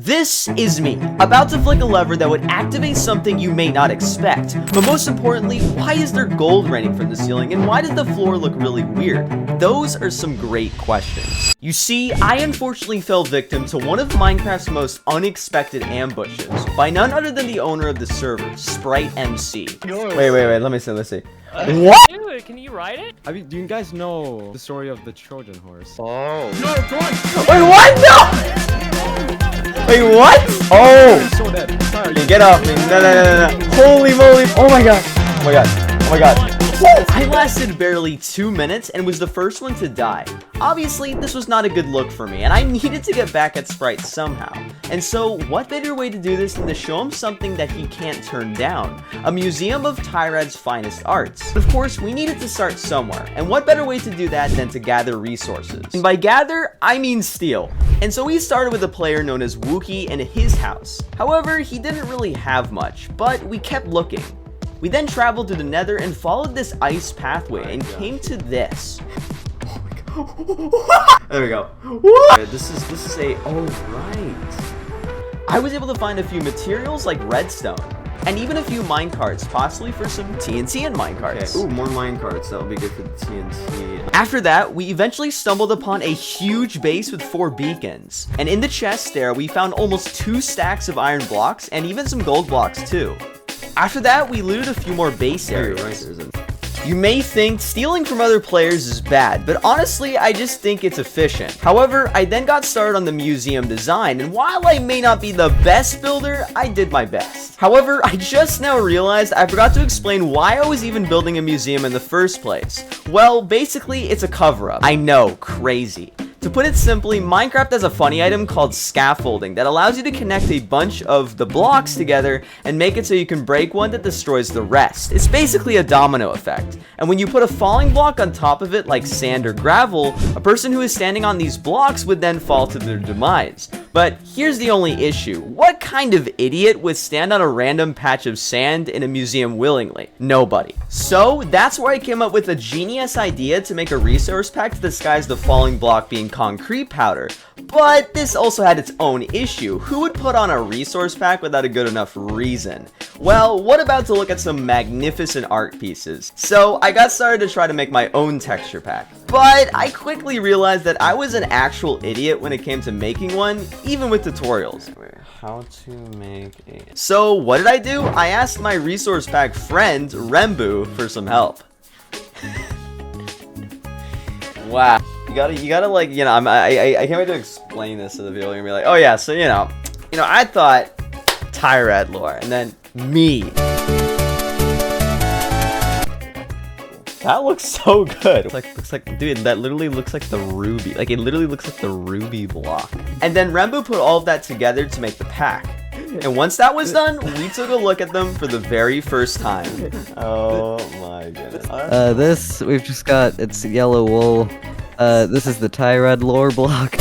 This is me, about to flick a lever that would activate something you may not expect. But most importantly, why is there gold raining from the ceiling, and why does the floor look really weird? Those are some great questions. You see, I unfortunately fell victim to one of Minecraft's most unexpected ambushes by none other than the owner of the server, Sprite MC. Wait, let me see. What? Dude, can you ride it? I mean, do you guys know the story of the Trojan horse? Oh. No, come on! Wait, what? No! Wait, what? Oh! I'm so dead. Sorry. Get off me. No. Holy moly. Oh my god. I lasted barely 2 minutes and was the first one to die. Obviously, this was not a good look for me, and I needed to get back at Sprite somehow. And so, what better way to do this than to show him something that he can't turn down? A museum of Tyrad's finest arts. Of course, we needed to start somewhere, and what better way to do that than to gather resources? And by gather, I mean steal. And so we started with a player known as Wookie and his house. However, he didn't really have much, but we kept looking. We then traveled to the nether and followed this ice pathway and came to this. Oh my god. There we go. What? This is a, oh right. I was able to find a few materials like redstone and even a few minecarts, possibly for some TNT and minecarts. Okay. Ooh, more minecarts. That would be good for the TNT. After that, we eventually stumbled upon a huge base with 4 beacons. And in the chest there, we found almost 2 stacks of iron blocks and even some gold blocks too. After that, we looted a few more base areas. You may think stealing from other players is bad, but honestly, I just think it's efficient. However, I then got started on the museum design, and while I may not be the best builder, I did my best. However, I just now realized I forgot to explain why I was even building a museum in the first place. Well, basically, it's a cover-up. I know, crazy. To put it simply, Minecraft has a funny item called scaffolding that allows you to connect a bunch of the blocks together and make it so you can break one that destroys the rest. It's basically a domino effect. And when you put a falling block on top of it like sand or gravel, a person who is standing on these blocks would then fall to their demise. But here's the only issue. What kind of idiot would stand on a random patch of sand in a museum willingly? Nobody. So that's where I came up with a genius idea to make a resource pack to disguise the falling block being concrete powder. But this also had its own issue. Who would put on a resource pack without a good enough reason? Well, what about to look at some magnificent art pieces? So I got started to try to make my own texture pack. But I quickly realized that I was an actual idiot when it came to making one, even with tutorials. How to make a... So what did I do? I asked my resource pack friend, Rembu, for some help. Wow. You gotta like, you know, I can't wait to explain this to the people. You're gonna be like, oh yeah, so you know, I thought Tyrad lore, and then me. That looks so good. Looks like, dude, that literally looks like the ruby. Like, it literally looks like the ruby block. And then Rembu put all of that together to make the pack. And once that was done, we took a look at them for the very first time. Oh my goodness. This, we've just got, it's yellow wool. This is the Tyrad lore block.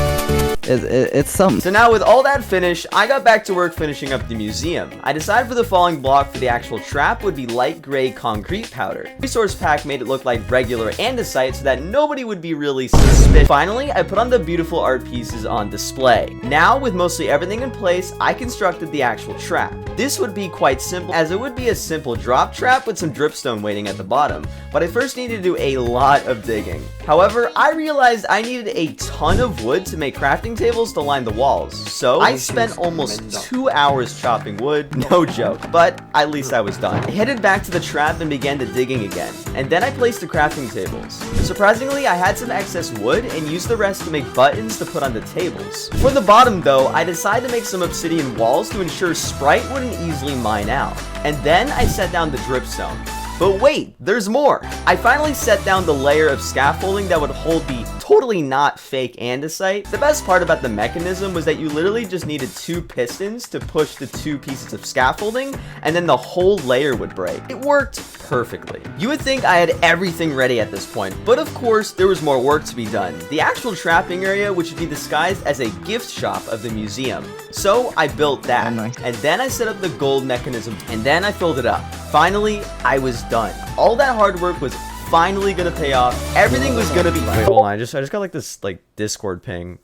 It's something. So now with all that finished, I got back to work finishing up the museum. I decided for the falling block for the actual trap would be light gray concrete powder. Resource pack made it look like regular andesite so that nobody would be really suspicious. Finally, I put on the beautiful art pieces on display. Now, with mostly everything in place, I constructed the actual trap. This would be quite simple, as it would be a simple drop trap with some dripstone waiting at the bottom, but I first needed to do a lot of digging. However, I realized I needed a ton of wood to make crafting tables to line the walls, so I spent almost 2 hours chopping wood, no joke, but at least I was done. I headed back to the trap and began to digging again, and then I placed the crafting tables. Surprisingly, I had some excess wood and used the rest to make buttons to put on the tables. For the bottom though, I decided to make some obsidian walls to ensure Sprite wouldn't easily mine out, and then I set down the dripstone. But wait, there's more! I finally set down the layer of scaffolding that would hold the totally not fake andesite. The best part about the mechanism was that you literally just needed 2 pistons to push the 2 pieces of scaffolding, and then the whole layer would break. It worked perfectly. You would think I had everything ready at this point, but of course, there was more work to be done. The actual trapping area, which would be disguised as a gift shop of the museum. So I built that, and then I set up the gold mechanism, and then I filled it up. Finally, I was done. All that hard work was finally gonna pay off. Everything was gonna be— Wait, hold on, I just got like this like Discord ping.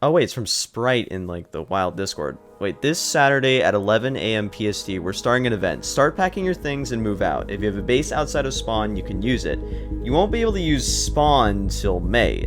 Oh wait, it's from Sprite in like the wild Discord. Wait, this Saturday at 11 a.m. PST, we're starting an event. Start packing your things and move out. If you have a base outside of spawn, you can use it. You won't be able to use spawn till May.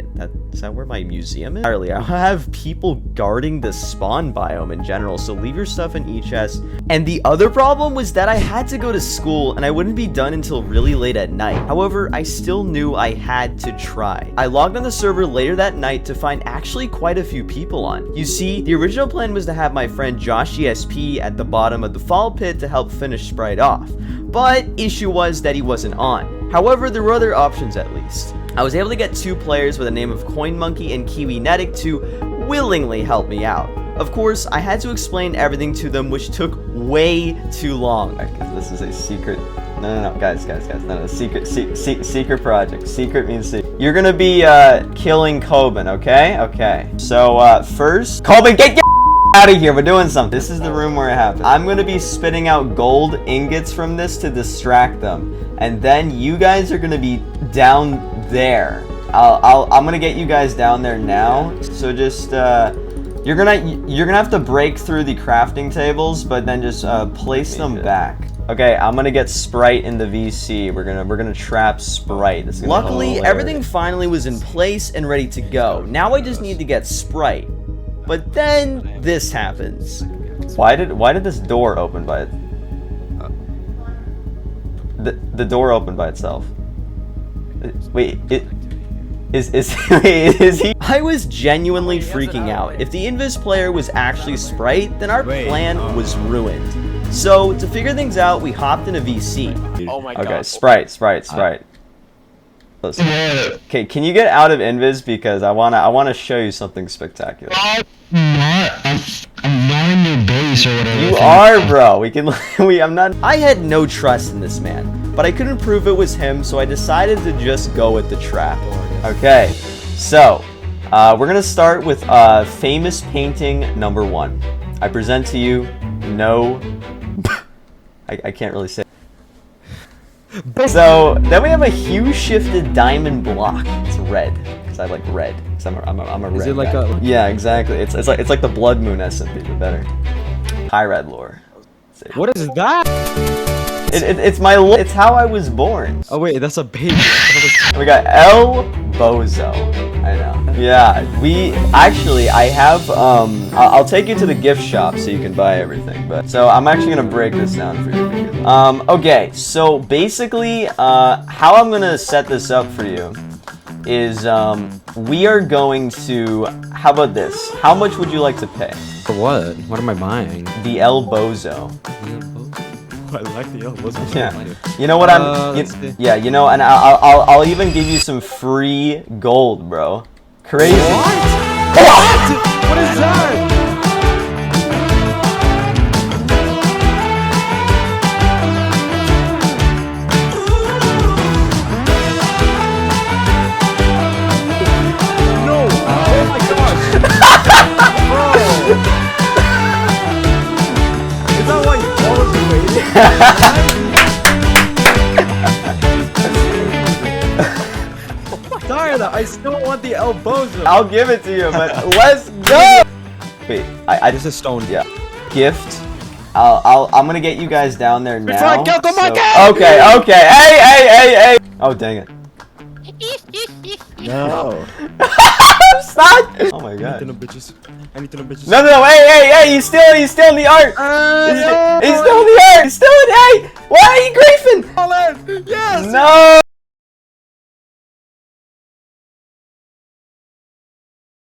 Is that where my museum is? I'll have people guarding the spawn biome in general, so leave your stuff in each chest. And the other problem was that I had to go to school and I wouldn't be done until really late at night. However, I still knew I had to try. I logged on the server later that night to find actually quite a few people on. You see, the original plan was to have my friend Josh ESP at the bottom of the fall pit to help finish Sprite off. But issue was that he wasn't on. However, there were other options at least. I was able to get 2 players with the name of CoinMonkey and KiwiNetic to willingly help me out. Of course, I had to explain everything to them, which took way too long. This is a secret. No, guys. No, secret project. Secret means secret. You're gonna be killing Coben, okay? Okay. So first, Coben, get out of here. We're doing something. This is the room where it happens. I'm gonna be spitting out gold ingots from this to distract them, and then you guys are gonna be down there. I'm gonna get you guys down there now. So just you're gonna have to break through the crafting tables, but then just place them back. Okay, I'm gonna get Sprite in the VC. We're gonna trap Sprite. This is gonna be Luckily, hilarious. everything finally was in place and ready to go. Now I just need to get Sprite. But then this happens. Why did this door open by it? The door opened by itself. Wait, is he? I was genuinely freaking out. If the Invis player was actually Sprite, then our plan was ruined. So, to figure things out, we hopped in a VC. Oh my god. Okay, Sprite. Listen. Okay, can you get out of Invis, because I wanna show you something spectacular. I'm not in your base or whatever. You are, bro. I'm not. I had no trust in this man, but I couldn't prove it was him, so I decided to just go with the trap. Okay, so we're gonna start with famous painting number 1. I present to you no. I can't really say. So then we have a hue shifted diamond block. It's red because I like red. Cause I'm a red. Is it like guy. a? Yeah, exactly. It's like the Blood Moon SMP, but better. High red lore. What is that? It's how I was born. Oh wait, that's a baby. We got El Bozo. I know. Yeah, I have I'll take you to the gift shop so you can buy everything. But so I'm actually gonna break this down for you. Okay, so basically how I'm gonna set this up for you is we are going to, how about this? How much would you like to pay? For what? What am I buying? The El Bozo. I like the elbows. Yeah. You know what yeah, you know, and I'll even give you some free gold, bro. Crazy. What is that? No! Oh my gosh! Bro! Is that why you always Darn, I still want the elbows. I'll give it to you, but let's go. Wait, I This is stone. yeah. Gift. I'm gonna get you guys down there now. Go, come on, Okay. Hey. Oh dang it. No. Stop! Oh my I need god. to know bitches. I need to know bitches. No, hey, he's still in the art! He's still in the art! He's still in, hey! Why are you griefing? Yes! No!